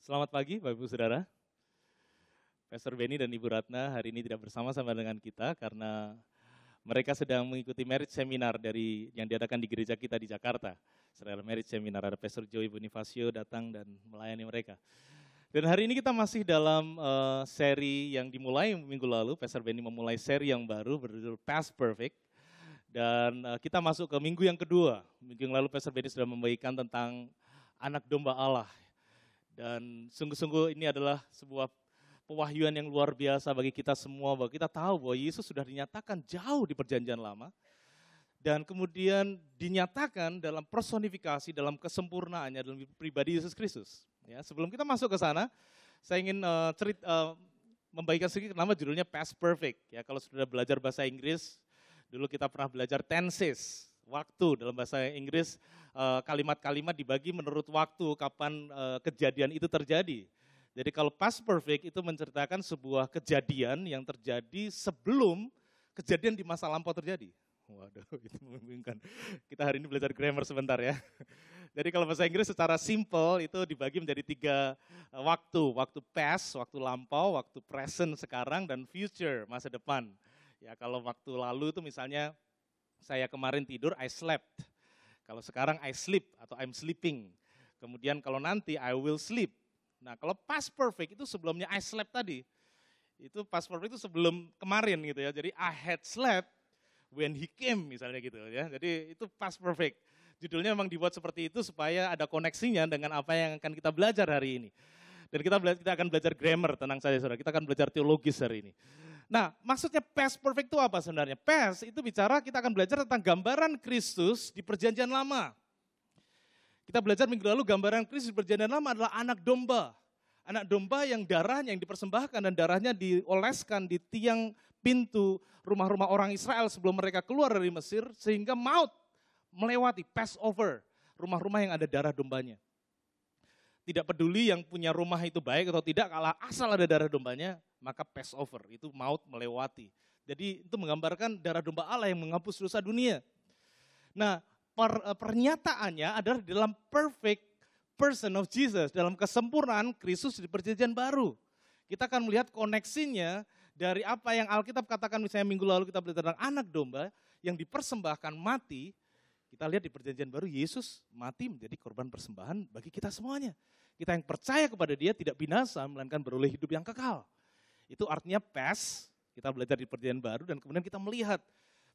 Selamat pagi Bapak Ibu Saudara. Pastor Benny dan Ibu Ratna hari ini tidak bersama-sama dengan kita karena mereka sedang mengikuti marriage seminar yang diadakan di gereja kita di Jakarta. Setelah marriage seminar ada Pastor Joey Bonifacio datang dan melayani mereka. Dan hari ini kita masih dalam seri yang dimulai minggu lalu. Pastor Benny memulai seri yang baru berjudul Past Perfect. Dan kita masuk ke minggu yang kedua. Minggu yang lalu Pastor Benny sudah membagikan tentang anak domba Allah. Dan sungguh-sungguh ini adalah sebuah pewahyuan yang luar biasa bagi kita semua, bahwa kita tahu bahwa Yesus sudah dinyatakan jauh di perjanjian lama, dan kemudian dinyatakan dalam personifikasi, dalam kesempurnaannya, dalam pribadi Yesus Kristus. Ya, sebelum kita masuk ke sana, saya ingin membagikan sedikit nama judulnya Past Perfect. Ya, kalau sudah belajar bahasa Inggris, dulu kita pernah belajar tenses, waktu dalam bahasa Inggris, kalimat-kalimat dibagi menurut waktu kapan kejadian itu terjadi. Jadi kalau past perfect itu menceritakan sebuah kejadian yang terjadi sebelum kejadian di masa lampau terjadi. Waduh, itu membingungkan. Kita hari ini belajar grammar sebentar ya. Jadi kalau bahasa Inggris secara simple itu dibagi menjadi 3 waktu. Waktu past, waktu lampau, waktu present sekarang, dan future, masa depan. Ya, kalau waktu lalu itu misalnya saya kemarin tidur, I slept. Kalau sekarang I sleep atau I'm sleeping. Kemudian kalau nanti I will sleep. Nah, kalau past perfect itu sebelumnya I slept tadi. Itu past perfect itu sebelum kemarin gitu ya. Jadi I had slept when he came misalnya gitu ya. Jadi itu past perfect. Judulnya memang dibuat seperti itu supaya ada koneksinya dengan apa yang akan kita belajar hari ini. Dan kita akan belajar grammar, tenang saja saudara. Kita akan belajar teologis hari ini. Nah, maksudnya past perfect itu apa sebenarnya? Past itu bicara kita akan belajar tentang gambaran Kristus di perjanjian lama. Kita belajar minggu lalu gambaran Kristus di perjanjian lama adalah anak domba. Anak domba yang darahnya yang dipersembahkan dan darahnya dioleskan di tiang pintu rumah-rumah orang Israel sebelum mereka keluar dari Mesir. Sehingga maut melewati, pass over rumah-rumah yang ada darah dombanya. Tidak peduli yang punya rumah itu baik atau tidak, kalau asal ada darah dombanya, maka pass over, itu maut melewati. Jadi itu menggambarkan darah domba Allah yang menghapus dosa dunia. Nah, pernyataannya adalah dalam perfect person of Jesus, dalam kesempurnaan Kristus di perjanjian baru. Kita akan melihat koneksinya dari apa yang Alkitab katakan, misalnya minggu lalu kita belajar tentang anak domba yang dipersembahkan mati. Kita lihat di perjanjian baru Yesus mati menjadi korban persembahan bagi kita semuanya. Kita yang percaya kepada Dia tidak binasa, melainkan beroleh hidup yang kekal. Itu artinya past, kita belajar di perjanjian baru, dan kemudian kita melihat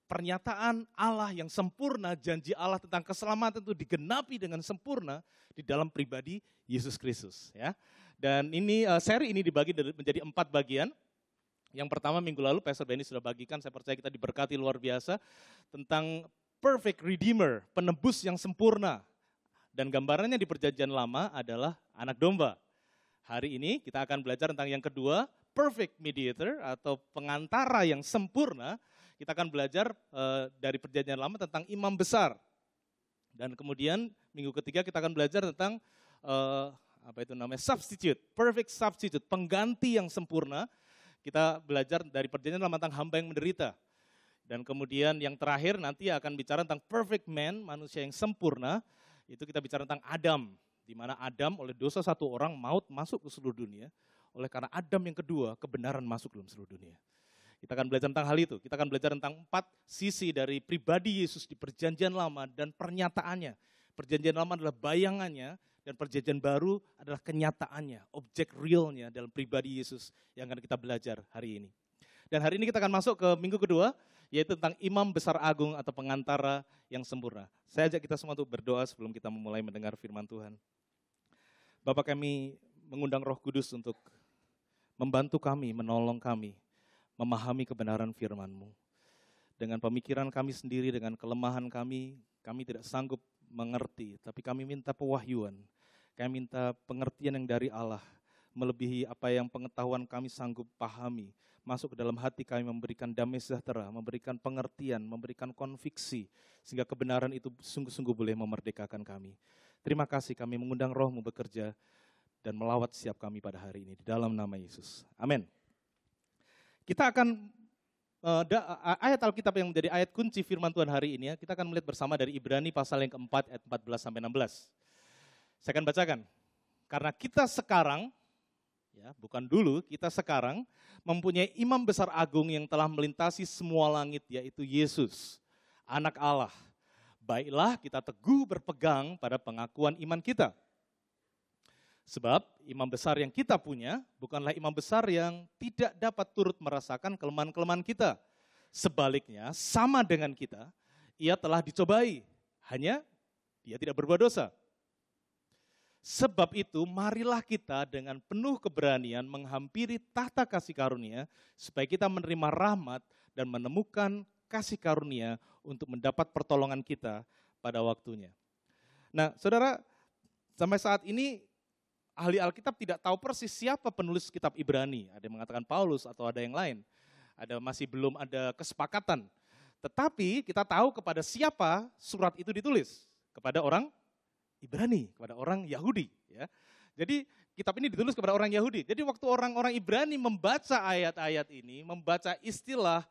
pernyataan Allah yang sempurna, janji Allah tentang keselamatan itu digenapi dengan sempurna di dalam pribadi Yesus Kristus. Ya. Dan ini seri ini dibagi menjadi 4 bagian. Yang pertama minggu lalu Pastor Benny sudah bagikan, saya percaya kita diberkati luar biasa, tentang perfect redeemer, penebus yang sempurna. Dan gambarannya di perjanjian lama adalah anak domba. Hari ini kita akan belajar tentang yang kedua, perfect mediator atau pengantara yang sempurna. Kita akan belajar dari perjanjian lama tentang imam besar. Dan kemudian minggu ketiga kita akan belajar tentang substitute, perfect substitute, pengganti yang sempurna. Kita belajar dari perjanjian lama tentang hamba yang menderita. Dan kemudian yang terakhir nanti akan bicara tentang perfect man, manusia yang sempurna. Itu kita bicara tentang Adam, di mana Adam oleh dosa satu orang maut masuk ke seluruh dunia. Oleh karena Adam yang kedua, kebenaran masuk dalam seluruh dunia. Kita akan belajar tentang hal itu. Kita akan belajar tentang 4 sisi dari pribadi Yesus di perjanjian lama dan pernyataannya. Perjanjian lama adalah bayangannya dan perjanjian baru adalah kenyataannya, objek realnya dalam pribadi Yesus yang akan kita belajar hari ini. Dan hari ini kita akan masuk ke minggu kedua, yaitu tentang imam besar agung atau pengantara yang sempurna. Saya ajak kita semua untuk berdoa sebelum kita memulai mendengar firman Tuhan. Bapak, kami mengundang Roh Kudus untuk membantu kami, menolong kami, memahami kebenaran firman-Mu. Dengan pemikiran kami sendiri, dengan kelemahan kami tidak sanggup mengerti, tapi kami minta pewahyuan, kami minta pengertian yang dari Allah, melebihi apa yang pengetahuan kami sanggup pahami, masuk ke dalam hati kami, memberikan damai sejahtera, memberikan pengertian, memberikan konviksi, sehingga kebenaran itu sungguh-sungguh boleh memerdekakan kami. Terima kasih, kami mengundang Roh-Mu bekerja dan melawat setiap kami pada hari ini, di dalam nama Yesus. Amin. Kita akan, ayat Alkitab yang menjadi ayat kunci firman Tuhan hari ini, kita akan melihat bersama dari Ibrani pasal yang keempat, ayat 14-16. Saya akan bacakan. Karena kita sekarang, ya, bukan dulu, kita sekarang mempunyai imam besar agung yang telah melintasi semua langit, yaitu Yesus, Anak Allah. Baiklah kita teguh berpegang pada pengakuan iman kita. Sebab imam besar yang kita punya bukanlah imam besar yang tidak dapat turut merasakan kelemahan-kelemahan kita. Sebaliknya, sama dengan kita, ia telah dicobai, hanya dia tidak berbuat dosa. Sebab itu, marilah kita dengan penuh keberanian menghampiri tahta kasih karunia, supaya kita menerima rahmat dan menemukan kasih karunia untuk mendapat pertolongan kita pada waktunya. Nah, saudara, sampai saat ini ahli Alkitab tidak tahu persis siapa penulis kitab Ibrani. Ada yang mengatakan Paulus atau ada yang lain. Masih belum ada kesepakatan. Tetapi kita tahu kepada siapa surat itu ditulis. Kepada orang Ibrani, kepada orang Yahudi. Ya. Jadi kitab ini ditulis kepada orang Yahudi. Jadi waktu orang-orang Ibrani membaca ayat-ayat ini, membaca istilah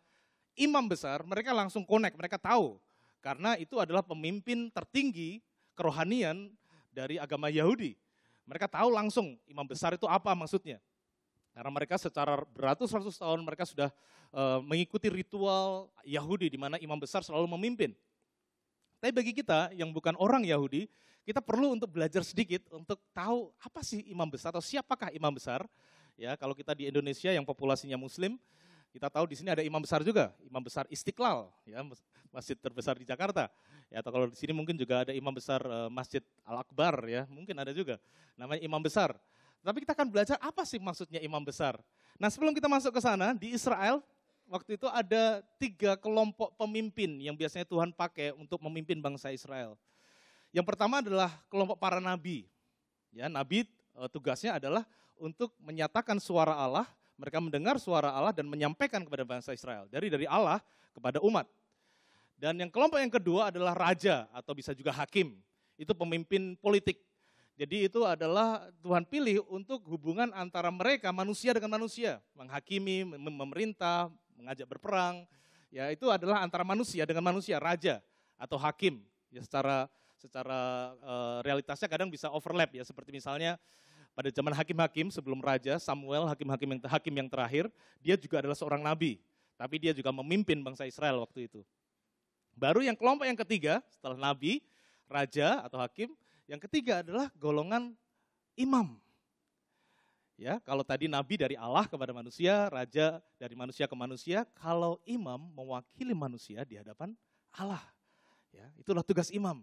imam besar, mereka langsung connect, mereka tahu. Karena itu adalah pemimpin tertinggi kerohanian dari agama Yahudi. Mereka tahu langsung imam besar itu apa maksudnya. Karena mereka secara beratus-ratus tahun mereka sudah mengikuti ritual Yahudi di mana imam besar selalu memimpin. Tapi bagi kita yang bukan orang Yahudi, kita perlu untuk belajar sedikit untuk tahu apa sih imam besar atau siapakah imam besar. Ya, kalau kita di Indonesia yang populasinya Muslim, kita tahu di sini ada imam besar juga, imam besar Istiqlal, ya, masjid terbesar di Jakarta. Ya, atau kalau di sini mungkin juga ada imam besar Masjid Al-Akbar, ya, mungkin ada juga. Namanya imam besar. Tapi kita akan belajar apa sih maksudnya imam besar. Nah, sebelum kita masuk ke sana, di Israel waktu itu ada 3 kelompok pemimpin yang biasanya Tuhan pakai untuk memimpin bangsa Israel. Yang pertama adalah kelompok para nabi. Ya, nabi tugasnya adalah untuk menyatakan suara Allah, mereka mendengar suara Allah dan menyampaikan kepada bangsa Israel. Dari Allah kepada umat. Dan yang kelompok yang kedua adalah raja atau bisa juga hakim. Itu pemimpin politik. Jadi itu adalah Tuhan pilih untuk hubungan antara mereka, manusia dengan manusia. Menghakimi, memerintah, mengajak berperang. Ya, itu adalah antara manusia dengan manusia, raja atau hakim. Ya, secara realitasnya kadang bisa overlap, ya, seperti misalnya pada zaman hakim-hakim sebelum raja, Samuel, hakim yang terakhir, dia juga adalah seorang nabi. Tapi dia juga memimpin bangsa Israel waktu itu. Baru yang kelompok yang ketiga, setelah nabi, raja atau hakim, yang ketiga adalah golongan imam. Ya, kalau tadi nabi dari Allah kepada manusia, raja dari manusia ke manusia, kalau imam mewakili manusia di hadapan Allah. Ya, itulah tugas imam.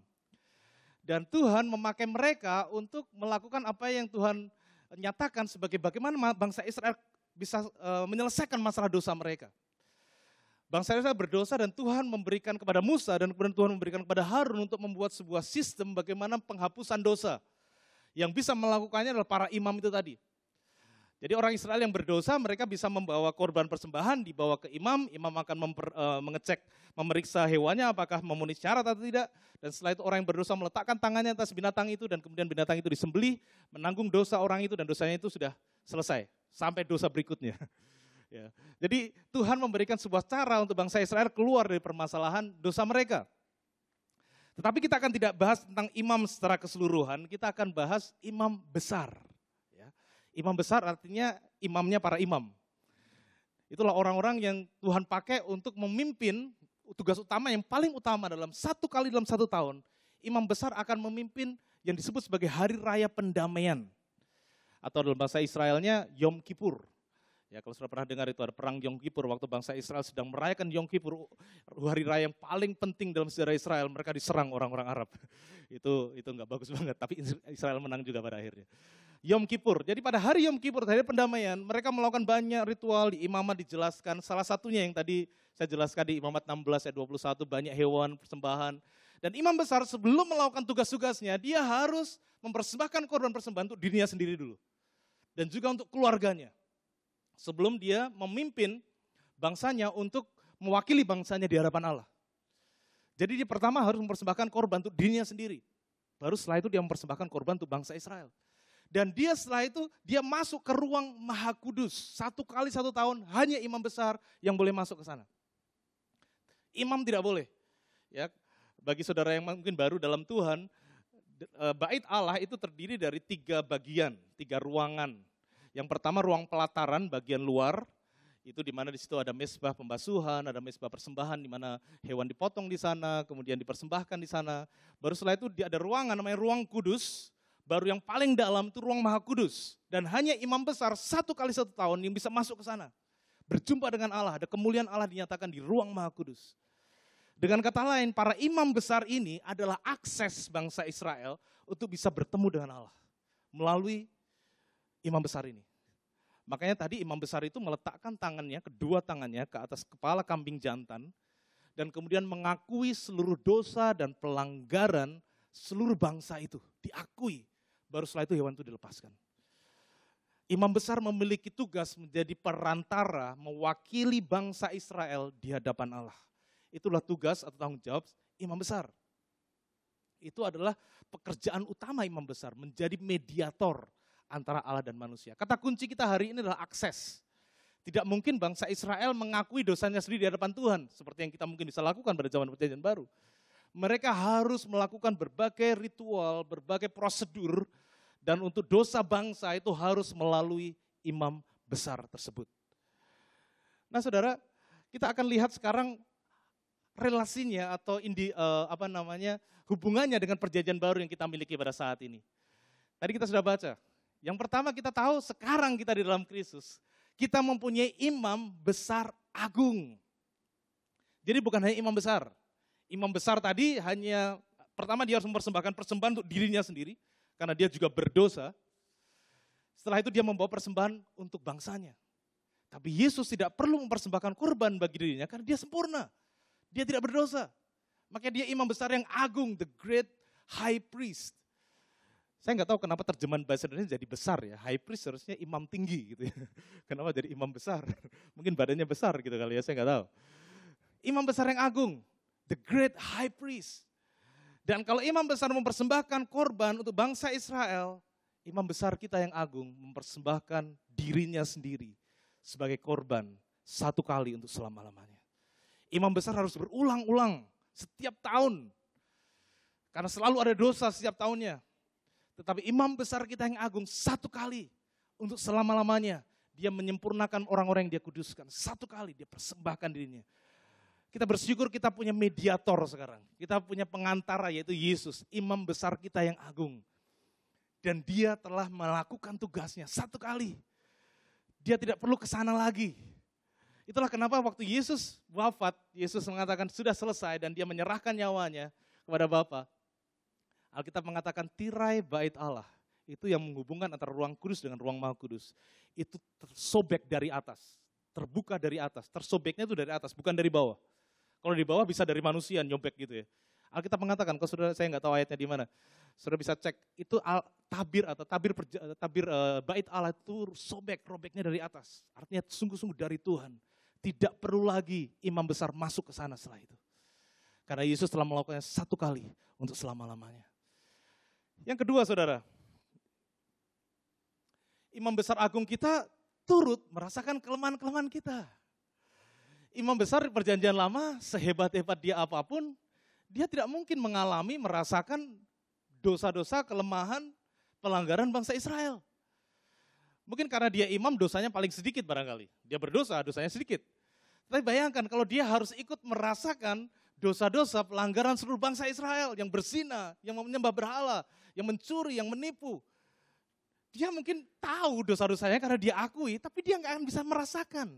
Dan Tuhan memakai mereka untuk melakukan apa yang Tuhan nyatakan sebagai bagaimana bangsa Israel bisa menyelesaikan masalah dosa mereka. Bangsa Israel berdosa dan Tuhan memberikan kepada Musa dan kemudian Tuhan memberikan kepada Harun untuk membuat sebuah sistem bagaimana penghapusan dosa. Yang bisa melakukannya adalah para imam itu tadi. Jadi orang Israel yang berdosa mereka bisa membawa korban persembahan, dibawa ke imam, imam akan mengecek, memeriksa hewannya apakah memenuhi syarat atau tidak. Dan setelah itu orang yang berdosa meletakkan tangannya atas binatang itu dan kemudian binatang itu disembelih, menanggung dosa orang itu dan dosanya itu sudah selesai. Sampai dosa berikutnya. Ya. Jadi Tuhan memberikan sebuah cara untuk bangsa Israel keluar dari permasalahan dosa mereka. Tetapi kita akan tidak bahas tentang imam secara keseluruhan, kita akan bahas imam besar. Ya. Imam besar artinya imamnya para imam. Itulah orang-orang yang Tuhan pakai untuk memimpin tugas utama yang paling utama dalam 1 kali dalam 1 tahun. Imam besar akan memimpin yang disebut sebagai hari raya pendamaian. Atau dalam bahasa Israelnya Yom Kippur. Ya, kalau sudah pernah dengar itu ada perang Yom Kippur, waktu bangsa Israel sedang merayakan Yom Kippur, hari raya yang paling penting dalam sejarah Israel, mereka diserang orang-orang Arab. Itu nggak bagus banget, tapi Israel menang juga pada akhirnya. Yom Kippur, jadi pada hari Yom Kippur, hari pendamaian, mereka melakukan banyak ritual, di imamat dijelaskan, salah satunya yang tadi saya jelaskan di imamat 16 ayat 21, banyak hewan, persembahan. Dan imam besar sebelum melakukan tugas-tugasnya, dia harus mempersembahkan korban persembahan untuk dirinya sendiri dulu. Dan juga untuk keluarganya. Sebelum dia memimpin bangsanya untuk mewakili bangsanya di hadapan Allah. Jadi dia pertama harus mempersembahkan korban untuk dirinya sendiri. Baru setelah itu dia mempersembahkan korban untuk bangsa Israel. Dan dia setelah itu dia masuk ke ruang Maha Kudus. 1 kali 1 tahun hanya imam besar yang boleh masuk ke sana. Imam tidak boleh. Ya, bagi saudara yang mungkin baru dalam Tuhan, Bait Allah itu terdiri dari 3 bagian, 3 ruangan. Yang pertama ruang pelataran bagian luar, itu di mana di situ ada mezbah pembasuhan, ada mezbah persembahan di mana hewan dipotong di sana, kemudian dipersembahkan di sana. Baru setelah itu ada ruangan namanya ruang kudus, baru yang paling dalam itu ruang maha kudus. Dan hanya imam besar 1 kali 1 tahun yang bisa masuk ke sana. Berjumpa dengan Allah, ada kemuliaan Allah dinyatakan di ruang maha kudus. Dengan kata lain, para imam besar ini adalah akses bangsa Israel untuk bisa bertemu dengan Allah melalui imam besar ini. Makanya tadi imam besar itu meletakkan tangannya, kedua tangannya ke atas kepala kambing jantan, dan kemudian mengakui seluruh dosa dan pelanggaran seluruh bangsa itu. Diakui, baru setelah itu hewan itu dilepaskan. Imam besar memiliki tugas menjadi perantara mewakili bangsa Israel di hadapan Allah. Itulah tugas atau tanggung jawab imam besar. Itu adalah pekerjaan utama imam besar, menjadi mediator antara Allah dan manusia. Kata kunci kita hari ini adalah akses. Tidak mungkin bangsa Israel mengakui dosanya sendiri di hadapan Tuhan, seperti yang kita mungkin bisa lakukan pada zaman Perjanjian Baru. Mereka harus melakukan berbagai ritual, berbagai prosedur, dan untuk dosa bangsa itu harus melalui imam besar tersebut. Nah saudara, kita akan lihat sekarang relasinya atau hubungannya dengan perjanjian baru yang kita miliki pada saat ini. Tadi kita sudah baca. Yang pertama kita tahu sekarang kita di dalam Kristus, kita mempunyai imam besar agung. Jadi bukan hanya imam besar. Imam besar tadi hanya, pertama dia harus mempersembahkan persembahan untuk dirinya sendiri, karena dia juga berdosa. Setelah itu dia membawa persembahan untuk bangsanya. Tapi Yesus tidak perlu mempersembahkan korban bagi dirinya, karena dia sempurna. Dia tidak berdosa. Makanya dia imam besar yang agung, the great high priest. Saya nggak tahu kenapa terjemahan bahasa Indonesia jadi besar ya. High priest harusnya imam tinggi gitu ya. Kenapa jadi imam besar? Mungkin badannya besar gitu kali ya, saya nggak tahu. Imam besar yang agung, the great high priest. Dan kalau imam besar mempersembahkan korban untuk bangsa Israel, imam besar kita yang agung mempersembahkan dirinya sendiri sebagai korban 1 kali untuk selama-lamanya. Imam besar harus berulang-ulang setiap tahun. Karena selalu ada dosa setiap tahunnya. Tetapi imam besar kita yang agung 1 kali untuk selama-lamanya. Dia menyempurnakan orang-orang yang dia kuduskan. 1 kali dia persembahkan dirinya. Kita bersyukur kita punya mediator sekarang. Kita punya pengantara yaitu Yesus. Imam besar kita yang agung. Dan dia telah melakukan tugasnya 1 kali. Dia tidak perlu ke sana lagi. Itulah kenapa waktu Yesus wafat, Yesus mengatakan sudah selesai dan dia menyerahkan nyawanya kepada Bapa. Alkitab mengatakan tirai bait Allah. Itu yang menghubungkan antara ruang kudus dengan ruang maha kudus. Itu tersobek dari atas, terbuka dari atas. Tersobeknya itu dari atas, bukan dari bawah. Kalau di bawah bisa dari manusia nyobek gitu ya. Alkitab mengatakan, kalau saudara saya nggak tahu ayatnya di mana. Saudara bisa cek, itu tabir bait Allah itu robeknya dari atas. Artinya sungguh-sungguh dari Tuhan. Tidak perlu lagi imam besar masuk ke sana setelah itu. Karena Yesus telah melakukannya 1 kali untuk selama-lamanya. Yang kedua saudara, imam besar agung kita turut merasakan kelemahan-kelemahan kita. Imam besar di perjanjian lama, sehebat-hebat dia apapun, dia tidak mungkin merasakan dosa-dosa, kelemahan, pelanggaran bangsa Israel. Mungkin karena dia imam dosanya paling sedikit barangkali. Dia berdosa, dosanya sedikit. Tapi bayangkan kalau dia harus ikut merasakan dosa-dosa pelanggaran seluruh bangsa Israel yang berzina, yang menyembah berhala, yang mencuri, yang menipu. Dia mungkin tahu dosa-dosanya karena dia akui, tapi dia nggak akan bisa merasakan.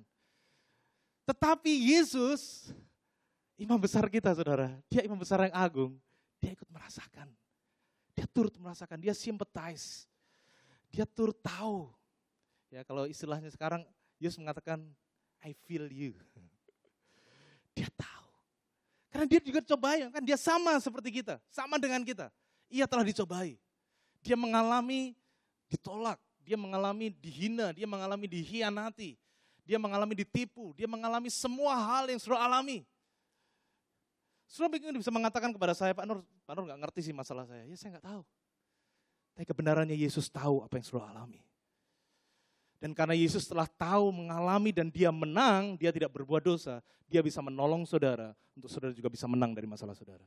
Tetapi Yesus, imam besar kita saudara, dia imam besar yang agung, dia ikut merasakan. Dia turut merasakan, dia sympathize. Dia turut tahu. Ya kalau istilahnya sekarang, Yesus mengatakan, I feel you. Dia tahu. Karena dia juga cobai, kan dia sama seperti kita, sama dengan kita. Ia telah dicobai. Dia mengalami ditolak, dia mengalami dihina, dia mengalami dikhianati, dia mengalami ditipu, dia mengalami semua hal yang saudara alami. Saudara mungkin bisa mengatakan kepada saya, Pak Nur nggak ngerti sih masalah saya. Ya saya nggak tahu. Tapi kebenarannya Yesus tahu apa yang saudara alami. Dan karena Yesus telah tahu, mengalami dan dia menang, dia tidak berbuat dosa, dia bisa menolong saudara, untuk saudara juga bisa menang dari masalah saudara.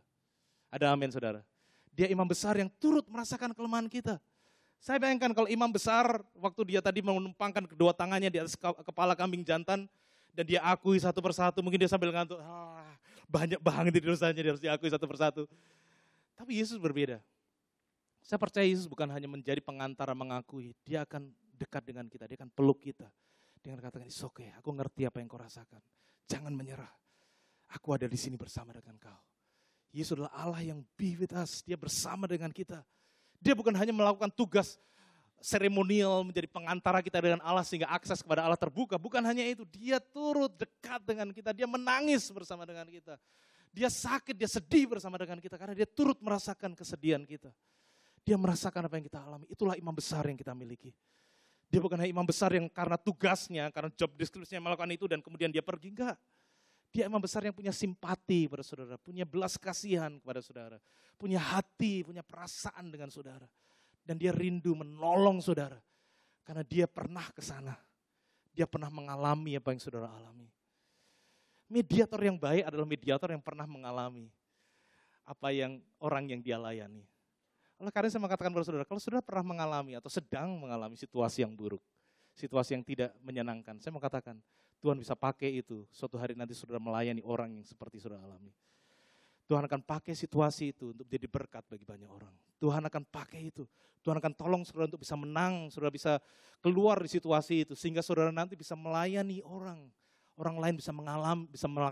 Ada amin saudara. Dia imam besar yang turut merasakan kelemahan kita. Saya bayangkan kalau imam besar, waktu dia tadi menumpangkan kedua tangannya di atas kepala kambing jantan, dan dia akui satu persatu, mungkin dia sambil ngantuk, banyak banget dosanya, dia harus diakui satu persatu. Tapi Yesus berbeda. Saya percaya Yesus bukan hanya menjadi pengantara mengakui, dia akan dekat dengan kita, dia akan peluk kita. Dia akan katakan, it's okay, aku ngerti apa yang kau rasakan. Jangan menyerah, aku ada di sini bersama dengan kau. Yesus adalah Allah yang be with us, dia bersama dengan kita. Dia bukan hanya melakukan tugas seremonial menjadi pengantara kita dengan Allah sehingga akses kepada Allah terbuka. Bukan hanya itu, dia turut dekat dengan kita, dia menangis bersama dengan kita. Dia sakit, dia sedih bersama dengan kita karena dia turut merasakan kesedihan kita. Dia merasakan apa yang kita alami, itulah imam besar yang kita miliki. Dia bukan hanya imam besar yang karena tugasnya, karena job description-nya melakukan itu dan kemudian dia pergi, enggak. Dia imam besar yang punya simpati pada saudara, punya belas kasihan kepada saudara, punya hati, punya perasaan dengan saudara. Dan dia rindu menolong saudara, karena dia pernah ke sana. Dia pernah mengalami apa yang saudara alami. Mediator yang baik adalah mediator yang pernah mengalami apa yang orang yang dia layani. Oleh karena saya mengatakan kepada saudara, kalau saudara pernah mengalami atau sedang mengalami situasi yang buruk, situasi yang tidak menyenangkan, saya mau katakan, Tuhan bisa pakai itu, suatu hari nanti saudara melayani orang yang seperti saudara alami. Tuhan akan pakai situasi itu untuk jadi berkat bagi banyak orang. Tuhan akan pakai itu. Tuhan akan tolong saudara untuk bisa menang, saudara bisa keluar di situasi itu, sehingga saudara nanti bisa melayani orang. Orang lain bisa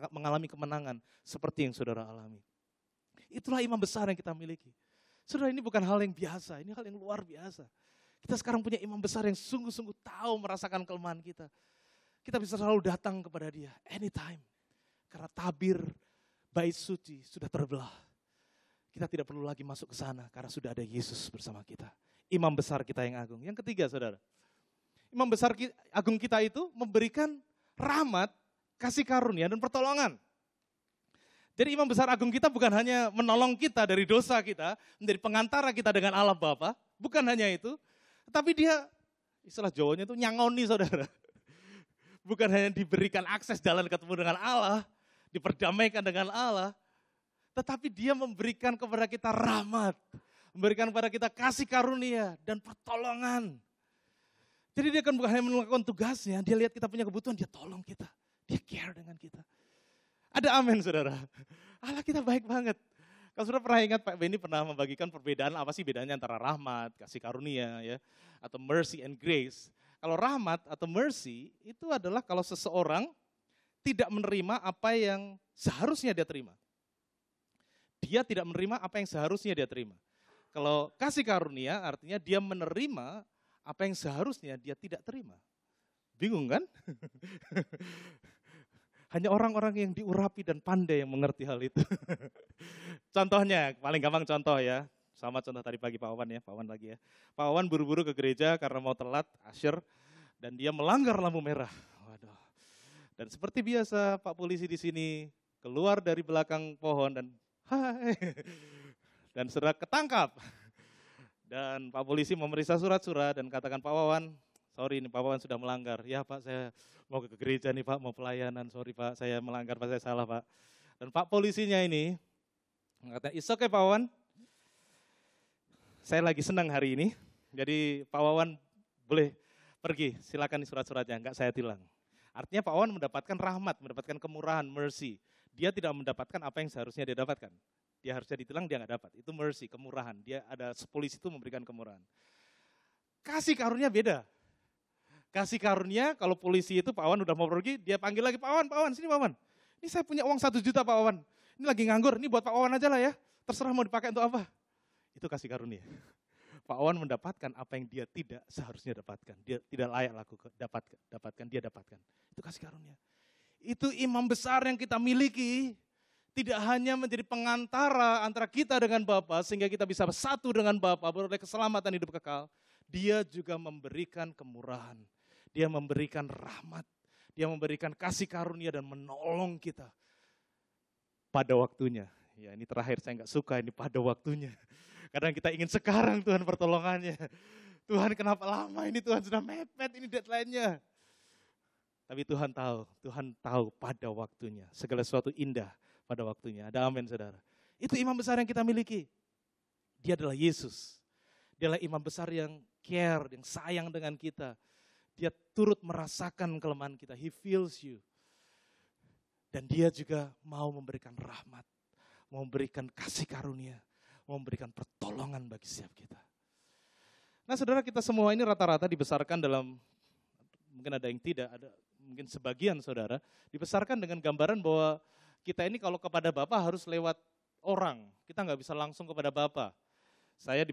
mengalami kemenangan seperti yang saudara alami. Itulah imam besar yang kita miliki. Saudara, ini bukan hal yang biasa, ini hal yang luar biasa. Kita sekarang punya imam besar yang sungguh-sungguh tahu merasakan kelemahan kita. Kita bisa selalu datang kepada dia, anytime. Karena tabir bait suci sudah terbelah. Kita tidak perlu lagi masuk ke sana karena sudah ada Yesus bersama kita. Imam besar kita yang agung. Yang ketiga saudara, imam besar agung kita itu memberikan rahmat, kasih karunia dan pertolongan. Jadi imam besar agung kita bukan hanya menolong kita dari dosa kita, menjadi pengantara kita dengan Allah Bapa, bukan hanya itu, tapi dia, istilah Jawanya itu nyangoni saudara. Bukan hanya diberikan akses jalan ketemu dengan Allah, diperdamaikan dengan Allah, tetapi dia memberikan kepada kita rahmat, memberikan kepada kita kasih karunia dan pertolongan. Jadi dia kan bukan hanya melakukan tugasnya, dia lihat kita punya kebutuhan, dia tolong kita, dia care dengan kita. Ada amin saudara, Allah kita baik banget. Kalau saudara pernah ingat Pak Benny pernah membagikan perbedaan apa sih bedanya antara rahmat, kasih karunia ya, atau mercy and grace. Kalau rahmat atau mercy itu adalah kalau seseorang tidak menerima apa yang seharusnya dia terima. Dia tidak menerima apa yang seharusnya dia terima. Kalau kasih karunia artinya dia menerima apa yang seharusnya dia tidak terima. Bingung kan? Hanya orang-orang yang diurapi dan pandai yang mengerti hal itu. Contohnya, paling gampang contoh ya. Sama contoh tadi pagi Pak Wawan ya, Pak Wawan lagi ya. Pak Wawan buru-buru ke gereja karena mau telat, asyir, dan dia melanggar lampu merah. Waduh. Dan seperti biasa Pak polisi di sini keluar dari belakang pohon dan hai. Dan saudara ketangkap. Dan Pak polisi memeriksa surat-surat dan katakan Pak Wawan, sorry ini Pak Wawan sudah melanggar. Ya Pak, saya mau ke gereja nih Pak, mau pelayanan. Sorry Pak, saya melanggar, Pak, saya salah Pak. Dan Pak polisinya ini mengatakan, it's okay Pak Wawan. Saya lagi senang hari ini, jadi Pak Wawan boleh pergi, silakan di surat-suratnya, enggak saya tilang. Artinya Pak Wawan mendapatkan rahmat, mendapatkan kemurahan, mercy. Dia tidak mendapatkan apa yang seharusnya dia dapatkan. Dia harusnya ditilang, dia enggak dapat. Itu mercy, kemurahan. Dia ada polisi itu memberikan kemurahan. Kasih karunia beda. Kasih karunia kalau polisi itu Pak Wawan udah mau pergi, dia panggil lagi Pak Wawan, sini Pak Wawan. Ini saya punya uang 1 juta Pak Wawan. Ini lagi nganggur, ini buat Pak Wawan aja lah ya. Terserah mau dipakai untuk apa. Itu kasih karunia. Pak Wawan mendapatkan apa yang dia tidak seharusnya dapatkan. Dia tidak layak dapatkan, dia dapatkan. Itu kasih karunia. Itu imam besar yang kita miliki. Tidak hanya menjadi pengantara antara kita dengan Bapa sehingga kita bisa bersatu dengan Bapa beroleh keselamatan hidup kekal. Dia juga memberikan kemurahan. Dia memberikan rahmat. Dia memberikan kasih karunia dan menolong kita pada waktunya. Ya ini terakhir saya nggak suka ini pada waktunya. Kadang kita ingin sekarang Tuhan pertolongannya. Tuhan kenapa lama ini Tuhan sudah mepet ini deadline-nya. Tapi Tuhan tahu pada waktunya. Segala sesuatu indah pada waktunya. Ada amin saudara. Itu imam besar yang kita miliki. Dia adalah Yesus. Dia adalah imam besar yang care, yang sayang dengan kita. Dia turut merasakan kelemahan kita. He feels you. Dan dia juga mau memberikan rahmat, mau memberikan kasih karunia, mau memberikan pertolongan bagi setiap kita. Nah saudara, kita semua ini rata-rata dibesarkan dalam, mungkin ada yang tidak, ada mungkin sebagian saudara, dibesarkan dengan gambaran bahwa kita ini kalau kepada Bapa harus lewat orang, kita nggak bisa langsung kepada Bapa. Saya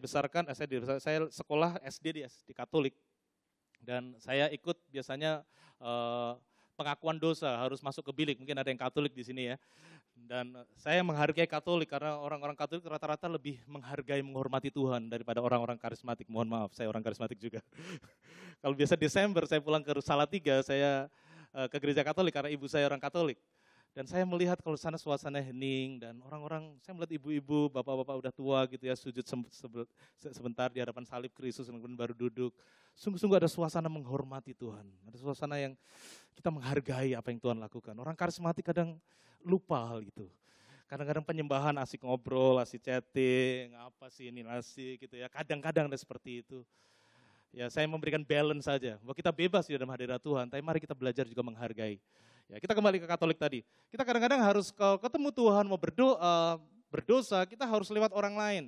sekolah SD di Katolik, dan saya ikut biasanya pengakuan dosa, harus masuk ke bilik, mungkin ada yang Katolik di sini ya. Dan saya menghargai Katolik karena orang-orang Katolik rata-rata lebih menghargai, menghormati Tuhan daripada orang-orang karismatik. Mohon maaf, saya orang karismatik juga. Kalau biasa Desember saya pulang ke Salatiga, saya ke gereja Katolik karena ibu saya orang Katolik. Dan saya melihat kalau sana suasana hening dan orang-orang, saya melihat ibu-ibu, bapak-bapak udah tua gitu ya, sujud sebentar di hadapan salib Kristus, kemudian baru duduk. Sungguh-sungguh ada suasana menghormati Tuhan, ada suasana yang kita menghargai apa yang Tuhan lakukan. Orang karismatik kadang lupa hal itu. Kadang-kadang penyembahan asik ngobrol, asik chatting, apa sih ini asik gitu ya, kadang-kadang ada seperti itu. Ya saya memberikan balance saja, bahwa kita bebas di dalam hadirat Tuhan, tapi mari kita belajar juga menghargai. Ya, kita kembali ke Katolik tadi. Kita kadang-kadang harus ketemu Tuhan, mau berdoa, berdosa, kita harus lewat orang lain.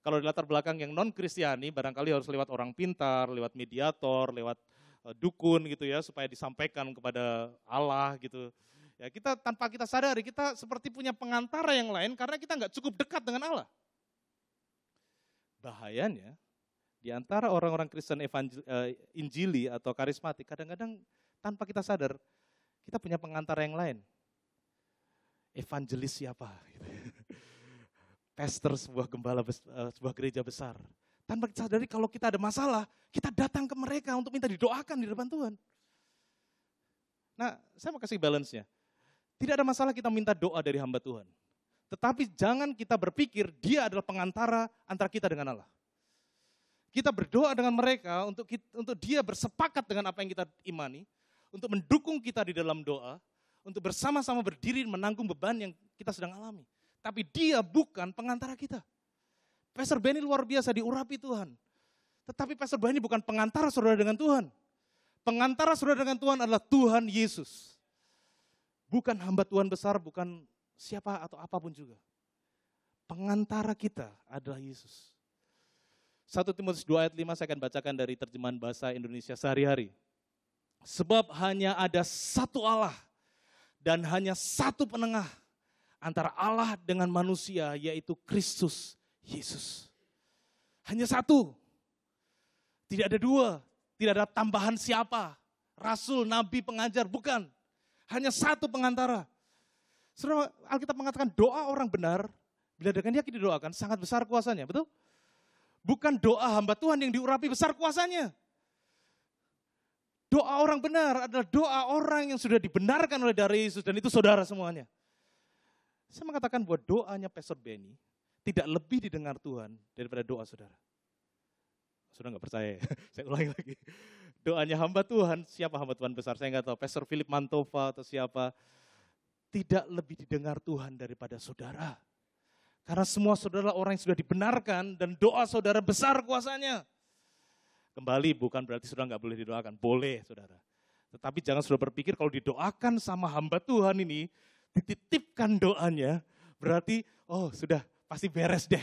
Kalau di latar belakang yang non-Kristiani, barangkali harus lewat orang pintar, lewat mediator, lewat dukun gitu ya, supaya disampaikan kepada Allah gitu. Ya, kita tanpa kita sadari, kita seperti punya pengantara yang lain karena kita nggak cukup dekat dengan Allah. Bahayanya, di antara orang-orang Kristen Injili atau karismatik, kadang-kadang tanpa kita sadar, kita punya pengantara yang lain. Evangelis siapa? Pastor sebuah gembala, sebuah gereja besar. Tanpa kita sadari kalau kita ada masalah, kita datang ke mereka untuk minta didoakan di depan Tuhan. Nah, saya mau kasih balance-nya. Tidak ada masalah kita minta doa dari hamba Tuhan. Tetapi jangan kita berpikir dia adalah pengantara antara kita dengan Allah. Kita berdoa dengan mereka untuk dia bersepakat dengan apa yang kita imani, untuk mendukung kita di dalam doa, untuk bersama-sama berdiri menanggung beban yang kita sedang alami. Tapi dia bukan pengantara kita. Pastor Benny luar biasa diurapi Tuhan. Tetapi Pastor Benny bukan pengantara saudara dengan Tuhan. Pengantara saudara dengan Tuhan adalah Tuhan Yesus. Bukan hamba Tuhan besar, bukan siapa atau apapun juga. Pengantara kita adalah Yesus. 1 Timotius 2 ayat 5 saya akan bacakan dari terjemahan bahasa Indonesia sehari-hari. Sebab hanya ada satu Allah dan hanya satu penengah antara Allah dengan manusia, yaitu Kristus Yesus. Hanya satu. Tidak ada dua, tidak ada tambahan siapa, rasul, nabi, pengajar, bukan. Hanya satu pengantara. Saudara, Alkitab mengatakan doa orang benar, bila dengan yakin didoakan, sangat besar kuasanya, betul? Bukan doa hamba Tuhan yang diurapi besar kuasanya. Doa orang benar adalah doa orang yang sudah dibenarkan oleh darah Yesus, dan itu saudara semuanya. Saya mengatakan bahwa doanya Pastor Benny tidak lebih didengar Tuhan daripada doa saudara. Saudara nggak percaya? Saya ulangi lagi. Doanya hamba Tuhan, siapa hamba Tuhan besar? Saya nggak tahu, Pastor Philip Mantova atau siapa. Tidak lebih didengar Tuhan daripada saudara. Karena semua saudara orang yang sudah dibenarkan dan doa saudara besar kuasanya. Kembali bukan berarti saudara nggak boleh didoakan, boleh saudara. Tetapi jangan saudara berpikir kalau didoakan sama hamba Tuhan ini, dititipkan doanya, berarti oh sudah pasti beres deh.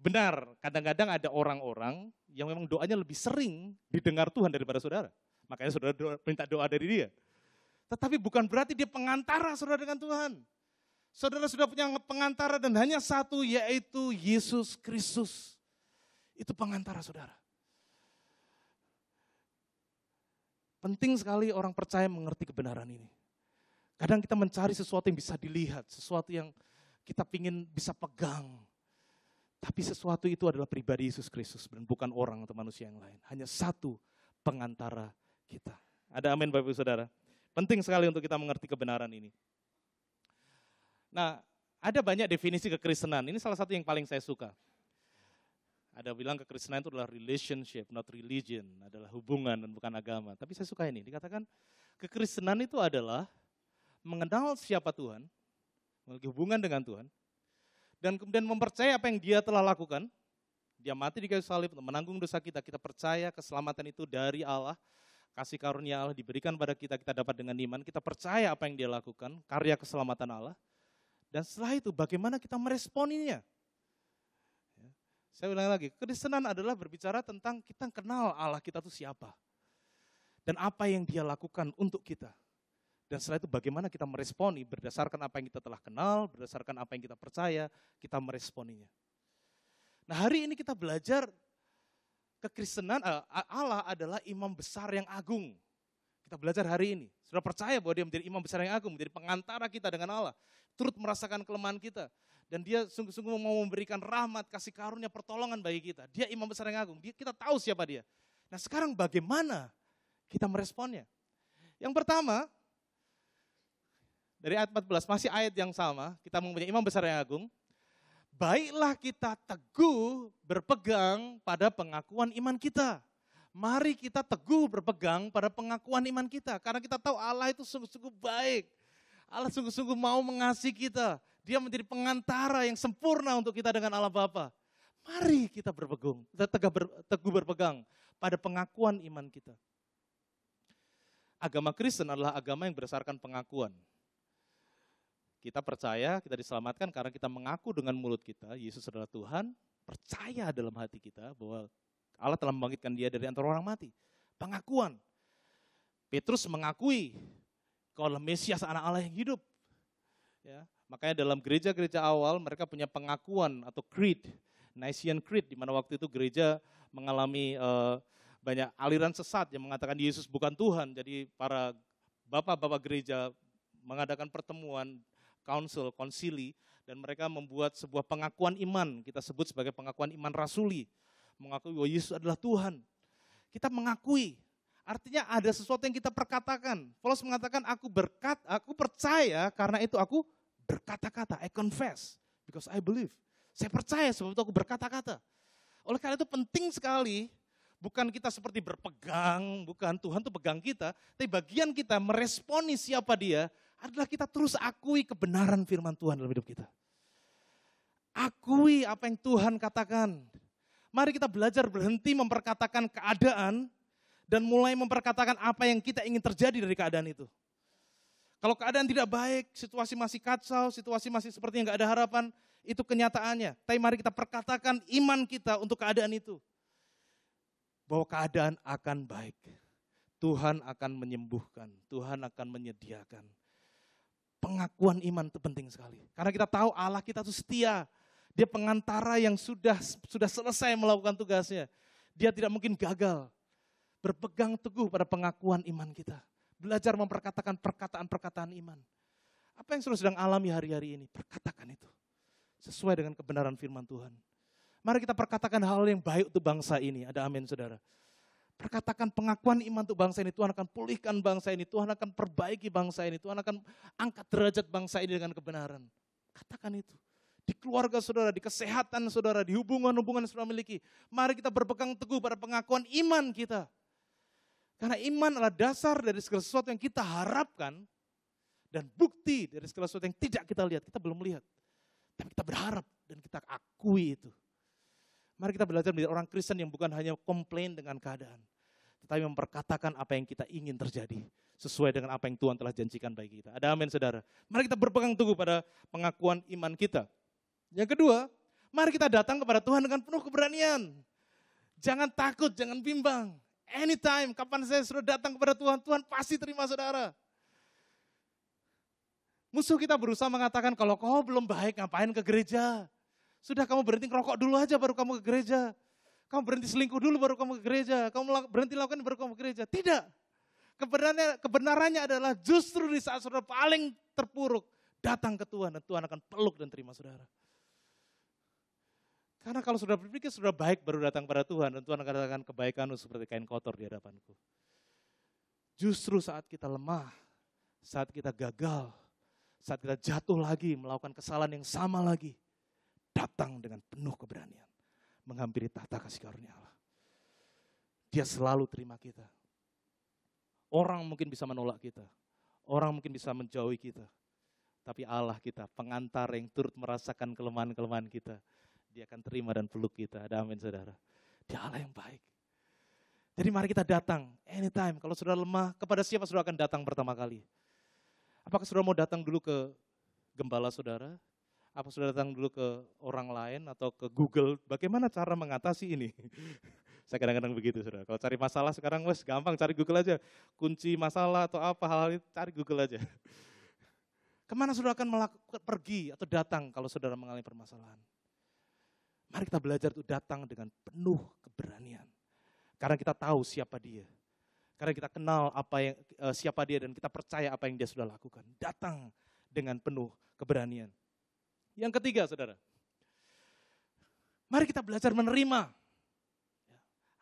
Benar, kadang-kadang ada orang-orang yang memang doanya lebih sering didengar Tuhan daripada saudara. Makanya saudara minta doa dari dia. Tetapi bukan berarti dia pengantara saudara dengan Tuhan. Saudara sudah punya pengantara dan hanya satu, yaitu Yesus Kristus. Itu pengantara saudara. Penting sekali orang percaya mengerti kebenaran ini. Kadang kita mencari sesuatu yang bisa dilihat, sesuatu yang kita ingin bisa pegang. Tapi sesuatu itu adalah pribadi Yesus Kristus dan bukan orang atau manusia yang lain. Hanya satu pengantara kita. Ada amin Bapak Ibu Saudara. Penting sekali untuk kita mengerti kebenaran ini. Nah, ada banyak definisi kekristenan. Ini salah satu yang paling saya suka. Ada bilang kekristenan itu adalah relationship, not religion. Adalah hubungan dan bukan agama. Tapi saya suka ini. Dikatakan kekristenan itu adalah mengenal siapa Tuhan, memiliki hubungan dengan Tuhan, dan kemudian mempercayai apa yang dia telah lakukan. Dia mati di kayu salib untuk menanggung dosa kita. Kita percaya keselamatan itu dari Allah. Kasih karunia Allah diberikan pada kita, kita dapat dengan iman. Kita percaya apa yang dia lakukan, karya keselamatan Allah. Dan setelah itu bagaimana kita meresponinya. Saya ulang lagi, Kristenan adalah berbicara tentang kita kenal Allah kita itu siapa. Dan apa yang dia lakukan untuk kita. Dan setelah itu bagaimana kita meresponi berdasarkan apa yang kita telah kenal, berdasarkan apa yang kita percaya, kita meresponinya. Nah hari ini kita belajar kekristenan, Allah adalah imam besar yang agung. Kita belajar hari ini. Sudah percaya bahwa dia menjadi imam besar yang agung, menjadi pengantara kita dengan Allah. Turut merasakan kelemahan kita. Dan dia sungguh-sungguh mau memberikan rahmat, kasih karunia, pertolongan bagi kita. Dia imam besar yang agung, kita tahu siapa dia. Nah sekarang bagaimana kita meresponnya? Yang pertama, dari ayat 14, masih ayat yang sama, kita mempunyai imam besar yang agung. Baiklah kita teguh berpegang pada pengakuan iman kita. Mari kita teguh berpegang pada pengakuan iman kita. Karena kita tahu Allah itu sungguh-sungguh baik. Allah sungguh-sungguh mau mengasihi kita. Dia menjadi pengantara yang sempurna untuk kita dengan Allah Bapa. Mari kita teguh berpegang pada pengakuan iman kita. Agama Kristen adalah agama yang berdasarkan pengakuan. Kita percaya, kita diselamatkan karena kita mengaku dengan mulut kita, Yesus adalah Tuhan, percaya dalam hati kita bahwa Allah telah membangkitkan dia dari antara orang mati. Pengakuan. Petrus mengakui kalau Mesias anak Allah yang hidup. Ya, makanya dalam gereja-gereja awal mereka punya pengakuan atau creed, Nicene Creed, di mana waktu itu gereja mengalami banyak aliran sesat yang mengatakan Yesus bukan Tuhan. Jadi para bapak-bapak gereja mengadakan pertemuan, konsili, dan mereka membuat sebuah pengakuan iman, kita sebut sebagai pengakuan iman rasuli, mengakui bahwa Yesus adalah Tuhan. Kita mengakui, artinya ada sesuatu yang kita perkatakan. Paulus mengatakan, aku percaya karena itu aku berkata-kata, I confess, because I believe. Saya percaya sebab itu aku berkata-kata. Oleh karena itu penting sekali, bukan kita seperti berpegang, bukan Tuhan itu pegang kita, tapi bagian kita meresponi siapa dia, adalah kita terus akui kebenaran firman Tuhan dalam hidup kita. Akui apa yang Tuhan katakan. Mari kita belajar berhenti memperkatakan keadaan dan mulai memperkatakan apa yang kita ingin terjadi dari keadaan itu. Kalau keadaan tidak baik, situasi masih kacau, situasi masih seperti yang gak ada harapan, itu kenyataannya. Tapi mari kita perkatakan iman kita untuk keadaan itu. Bahwa keadaan akan baik. Tuhan akan menyembuhkan, Tuhan akan menyediakan. Pengakuan iman itu penting sekali. Karena kita tahu Allah kita itu setia. Dia pengantara yang sudah selesai melakukan tugasnya. Dia tidak mungkin gagal. Berpegang teguh pada pengakuan iman kita. Belajar memperkatakan perkataan-perkataan iman. Apa yang sedang alami hari-hari ini? Perkatakan itu. Sesuai dengan kebenaran firman Tuhan. Mari kita perkatakan hal yang baik untuk bangsa ini. Ada amin saudara. Perkatakan pengakuan iman untuk bangsa ini. Tuhan akan pulihkan bangsa ini. Tuhan akan perbaiki bangsa ini. Tuhan akan angkat derajat bangsa ini dengan kebenaran. Katakan itu. Di keluarga saudara, di kesehatan saudara, di hubungan-hubungan yang saudara miliki. Mari kita berpegang teguh pada pengakuan iman kita. Karena iman adalah dasar dari segala sesuatu yang kita harapkan. Dan bukti dari segala sesuatu yang tidak kita lihat. Kita belum lihat. Tapi kita berharap dan kita akui itu. Mari kita belajar menjadi orang Kristen yang bukan hanya komplain dengan keadaan. Tetapi memperkatakan apa yang kita ingin terjadi. Sesuai dengan apa yang Tuhan telah janjikan bagi kita. Ada amin saudara. Mari kita berpegang teguh pada pengakuan iman kita. Yang kedua, mari kita datang kepada Tuhan dengan penuh keberanian. Jangan takut, jangan bimbang. Anytime, kapan saya sudah datang kepada Tuhan, Tuhan pasti terima saudara. Musuh kita berusaha mengatakan, kalau kau belum baik, ngapain ke gereja? Sudah kamu berhenti ngerokok dulu aja baru kamu ke gereja. Kamu berhenti selingkuh dulu baru kamu ke gereja. Kamu berhenti lakukan baru kamu ke gereja. Tidak. Kebenarannya adalah justru di saat saudara paling terpuruk, datang ke Tuhan dan Tuhan akan peluk dan terima saudara. Karena kalau sudah berpikir sudah baik baru datang pada Tuhan dan Tuhan akan katakan kebaikanmu seperti kain kotor di hadapanku. Justru saat kita lemah, saat kita gagal, saat kita jatuh lagi melakukan kesalahan yang sama lagi, datang dengan penuh keberanian, menghampiri tahta kasih karunia Allah. Dia selalu terima kita. Orang mungkin bisa menolak kita, orang mungkin bisa menjauhi kita. Tapi Allah kita, pengantar yang turut merasakan kelemahan-kelemahan kita. Dia akan terima dan peluk kita. Ada amin saudara. Dia Allah yang baik. Jadi mari kita datang, anytime. Kalau saudara lemah, kepada siapa saudara akan datang pertama kali? Apakah saudara mau datang dulu ke gembala saudara? Apa saudara datang dulu ke orang lain atau ke Google? Bagaimana cara mengatasi ini? Saya kadang-kadang begitu saudara. Kalau cari masalah sekarang wes gampang, cari Google aja. Kunci masalah atau apa hal-hal itu cari Google aja. Kemana saudara akan pergi atau datang kalau saudara mengalami permasalahan? Mari kita belajar untuk datang dengan penuh keberanian. Karena kita tahu siapa dia. Karena kita kenal siapa dia dan kita percaya apa yang dia sudah lakukan. Datang dengan penuh keberanian. Yang ketiga saudara, mari kita belajar menerima.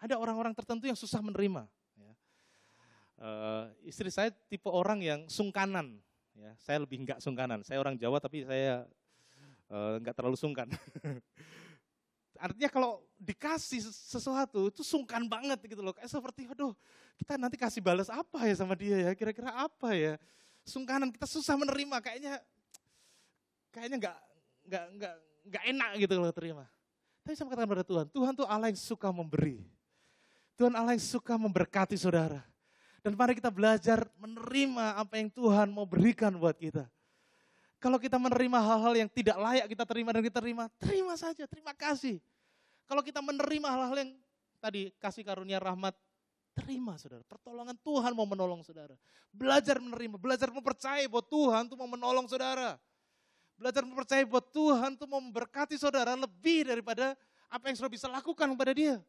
Ada orang-orang tertentu yang susah menerima. Istri saya tipe orang yang sungkanan. Saya lebih enggak sungkanan. Saya orang Jawa tapi saya enggak terlalu sungkan. Artinya kalau dikasih sesuatu itu sungkan banget gitu loh. Kayak seperti aduh kita nanti kasih balas apa ya sama dia ya. Kira-kira apa ya. Sungkanan kita susah menerima. Kayaknya enggak enak gitu loh terima. Tapi saya katakan pada Tuhan. Tuhan tuh Allah yang suka memberi. Tuhan Allah yang suka memberkati saudara. Dan mari kita belajar menerima apa yang Tuhan mau berikan buat kita. Kalau kita menerima hal-hal yang tidak layak kita terima dan kita terima saja, terima kasih. Kalau kita menerima hal-hal yang tadi kasih karunia rahmat, terima saudara. Pertolongan Tuhan mau menolong saudara. Belajar menerima, belajar mempercayai bahwa Tuhan tuh mau menolong saudara. Belajar mempercayai bahwa Tuhan tuh mau memberkati saudara lebih daripada apa yang saudara bisa lakukan kepada dia.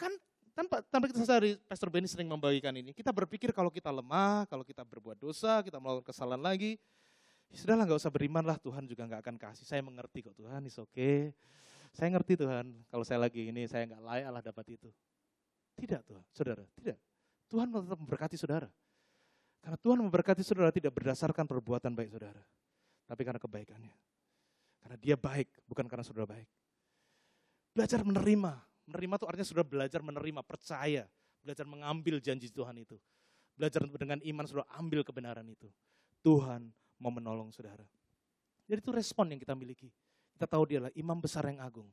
Kan tanpa kita sadari, Pastor Benny sering membagikan ini. Kita berpikir kalau kita lemah, kalau kita berbuat dosa, kita melakukan kesalahan lagi, sudahlah gak usah beriman lah, Tuhan juga gak akan kasih. Saya mengerti kok Tuhan, it's okay. Saya ngerti Tuhan, kalau saya lagi ini saya gak layak lah dapat itu. Tidak Tuhan, saudara, tidak. Tuhan tetap memberkati saudara. Karena Tuhan memberkati saudara tidak berdasarkan perbuatan baik saudara. Tapi karena kebaikannya. Karena dia baik, bukan karena saudara baik. Belajar menerima. Menerima itu artinya saudara belajar menerima, percaya. Belajar mengambil janji Tuhan itu. Belajar dengan iman saudara ambil kebenaran itu. Tuhan mau menolong saudara. Jadi itu respon yang kita miliki. Kita tahu dia adalah imam besar yang agung.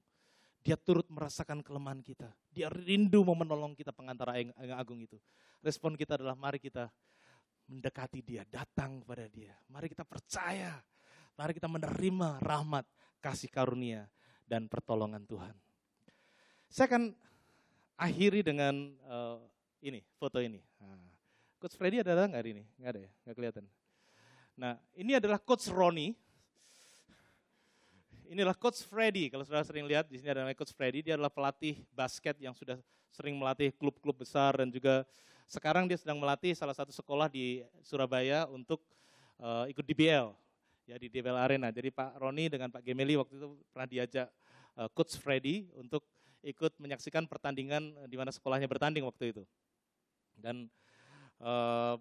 Dia turut merasakan kelemahan kita. Dia rindu mau menolong kita pengantara yang agung itu. Respon kita adalah mari kita mendekati dia, datang kepada dia. Mari kita percaya. Mari kita menerima rahmat, kasih karunia, dan pertolongan Tuhan. Saya akan akhiri dengan foto ini. Coach Freddy ada nggak hari ini? Nggak ada ya, nggak kelihatan. Nah, ini adalah Coach Ronnie. Inilah Coach Freddy. Kalau saudara sering lihat, di sini ada Coach Freddy. Dia adalah pelatih basket yang sudah sering melatih klub-klub besar dan juga sekarang dia sedang melatih salah satu sekolah di Surabaya untuk ikut DBL, ya di DBL Arena. Jadi Pak Ronnie dengan Pak Gemeli waktu itu pernah diajak Coach Freddy untuk ikut menyaksikan pertandingan di mana sekolahnya bertanding waktu itu. Dan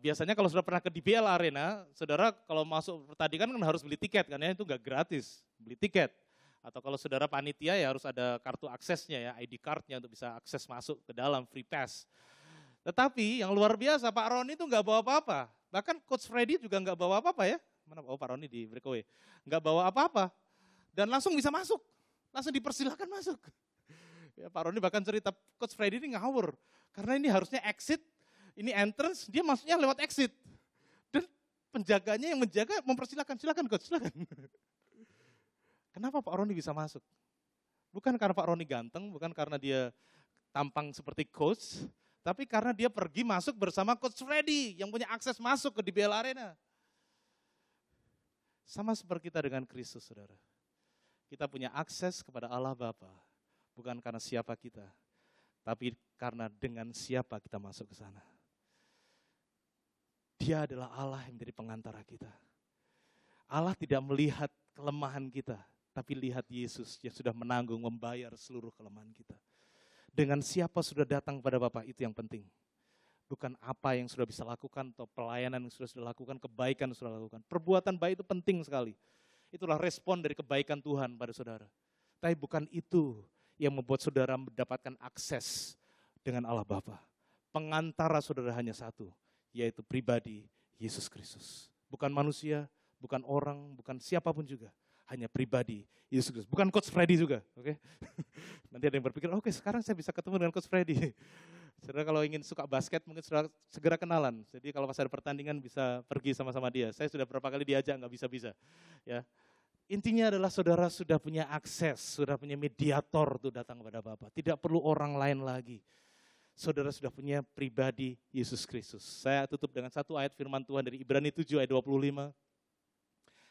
biasanya kalau sudah pernah ke DBL Arena, saudara kalau masuk pertandingan kan harus beli tiket, karena itu nggak gratis, beli tiket. Atau kalau saudara panitia ya harus ada kartu aksesnya ya, ID card-nya untuk bisa akses masuk ke dalam, free pass. Tetapi yang luar biasa Pak Roni itu nggak bawa apa-apa, bahkan Coach Freddy juga nggak bawa apa-apa ya. Mana Pak Roni di breakaway, nggak bawa apa-apa dan langsung bisa masuk, langsung dipersilakan masuk. Ya, Pak Roni bahkan cerita Coach Freddy ini ngawur, karena ini harusnya exit. Ini entrance, dia masuknya lewat exit. Dan penjaganya yang menjaga mempersilakan, silakan coach, silakan. Kenapa Pak Roni bisa masuk? Bukan karena Pak Roni ganteng, bukan karena dia tampang seperti coach, tapi karena dia pergi masuk bersama Coach Freddy yang punya akses masuk ke DBL Arena. Sama seperti kita dengan Kristus, saudara. Kita punya akses kepada Allah Bapa, bukan karena siapa kita, tapi karena dengan siapa kita masuk ke sana. Dia adalah Allah yang menjadi pengantara kita. Allah tidak melihat kelemahan kita, tapi lihat Yesus yang sudah menanggung, membayar seluruh kelemahan kita. Dengan siapa sudah datang kepada Bapa, itu yang penting. Bukan apa yang sudah bisa lakukan, atau pelayanan yang sudah lakukan, kebaikan yang sudah lakukan. Perbuatan baik itu penting sekali. Itulah respon dari kebaikan Tuhan pada saudara. Tapi bukan itu yang membuat saudara mendapatkan akses dengan Allah Bapa. Pengantara saudara hanya satu, yaitu pribadi Yesus Kristus. Bukan manusia, bukan orang, bukan siapapun juga. Hanya pribadi Yesus Kristus. Bukan Coach Freddy juga, oke? Nanti ada yang berpikir, oke, sekarang saya bisa ketemu dengan Coach Freddy. Saudara kalau ingin suka basket mungkin saudara segera kenalan. Jadi kalau pas ada pertandingan bisa pergi sama-sama dia. Saya sudah berapa kali diajak nggak bisa-bisa. Ya. Intinya adalah saudara sudah punya akses, sudah punya mediator untuk datang kepada Bapa. Tidak perlu orang lain lagi. Saudara sudah punya pribadi Yesus Kristus. Saya tutup dengan satu ayat firman Tuhan dari Ibrani 7 ayat 25.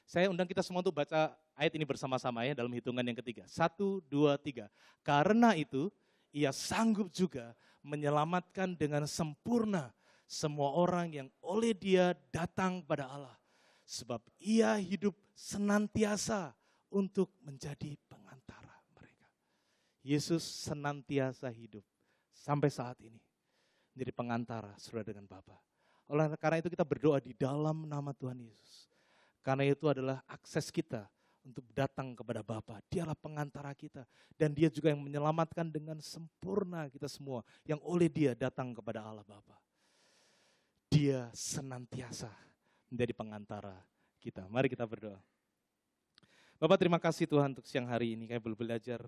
Saya undang kita semua untuk baca ayat ini bersama-sama ya dalam hitungan yang ketiga. 1, 2, 3. Karena itu ia sanggup juga menyelamatkan dengan sempurna semua orang yang oleh dia datang pada Allah. Sebab ia hidup senantiasa untuk menjadi pengantara mereka. Yesus senantiasa hidup sampai saat ini. Menjadi pengantara saudara dengan Bapa. Oleh karena itu kita berdoa di dalam nama Tuhan Yesus. Karena itu adalah akses kita untuk datang kepada Bapa. Dialah pengantara kita. Dan dia juga yang menyelamatkan dengan sempurna kita semua. Yang oleh dia datang kepada Allah Bapa. Dia senantiasa menjadi pengantara kita. Mari kita berdoa. Bapak terima kasih Tuhan untuk siang hari ini. Kami boleh belajar